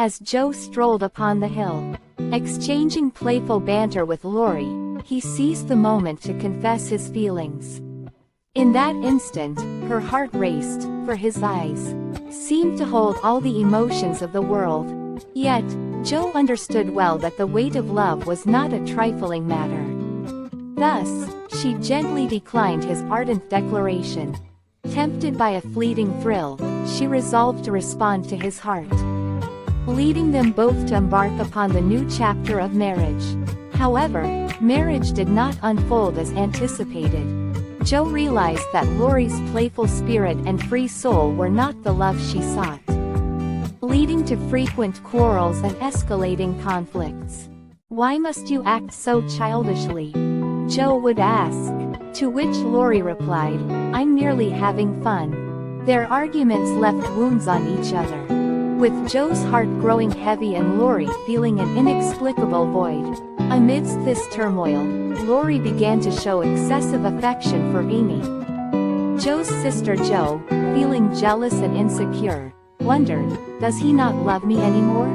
As Joe strolled upon the hill, exchanging playful banter with Lori, he seized the moment to confess his feelings. In that instant, her heart raced, for his eyes seemed to hold all the emotions of the world. Yet, Joe understood well that the weight of love was not a trifling matter. Thus, she gently declined his ardent declaration. Tempted by a fleeting thrill, she resolved to respond to his heart, leading them both to embark upon the new chapter of marriage. However, marriage did not unfold as anticipated. Joe realized that Lori's playful spirit and free soul were not the love she sought, leading to frequent quarrels and escalating conflicts. "Why must you act so childishly?" Joe would ask, to which Lori replied, "I'm merely having fun." Their arguments left wounds on each other, with Joe's heart growing heavy and Lori feeling an inexplicable void. Amidst this turmoil, Lori began to show excessive affection for Amy. Joe's sister Jo, feeling jealous and insecure, wondered, "Does he not love me anymore?"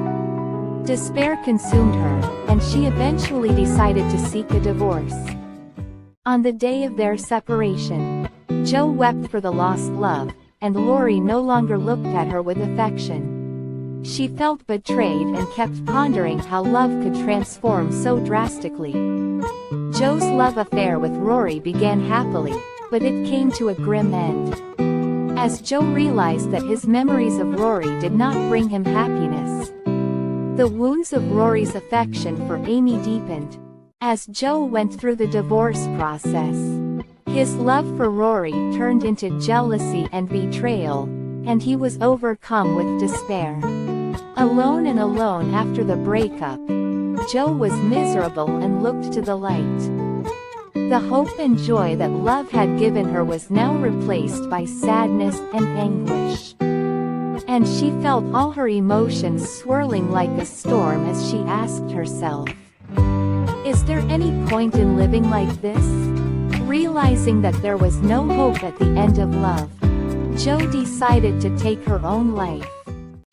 Despair consumed her, and she eventually decided to seek a divorce. On the day of their separation, Joe wept for the lost love, and Lori no longer looked at her with affection. She felt betrayed and kept pondering how love could transform so drastically. Joe's love affair with Rory began happily, but it came to a grim end. As Joe realized that his memories of Rory did not bring him happiness, the wounds of Rory's affection for Amy deepened. As Joe went through the divorce process, his love for Rory turned into jealousy and betrayal, and he was overcome with despair. Alone and alone after the breakup, Joe was miserable and looked to the light. The hope and joy that love had given her was now replaced by sadness and anguish. And she felt all her emotions swirling like a storm as she asked herself, "Is there any point in living like this?" Realizing that there was no hope at the end of love, Joe decided to take her own life.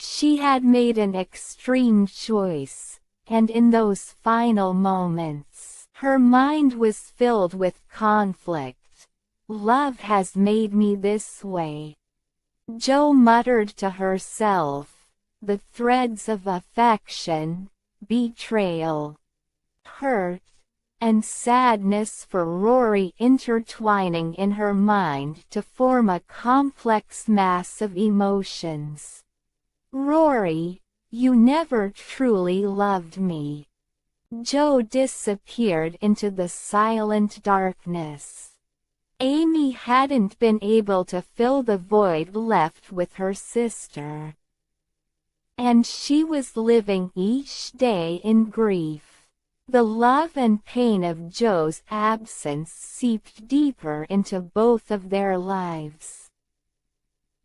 She had made an extreme choice, and in those final moments, her mind was filled with conflict. "Love has made me this way," Joe muttered to herself, the threads of affection, betrayal, hurt, and sadness for Rory intertwining in her mind to form a complex mass of emotions. "Rory, you never truly loved me." Joe disappeared into the silent darkness. Amy hadn't been able to fill the void left with her sister, and she was living each day in grief. The love and pain of Joe's absence seeped deeper into both of their lives.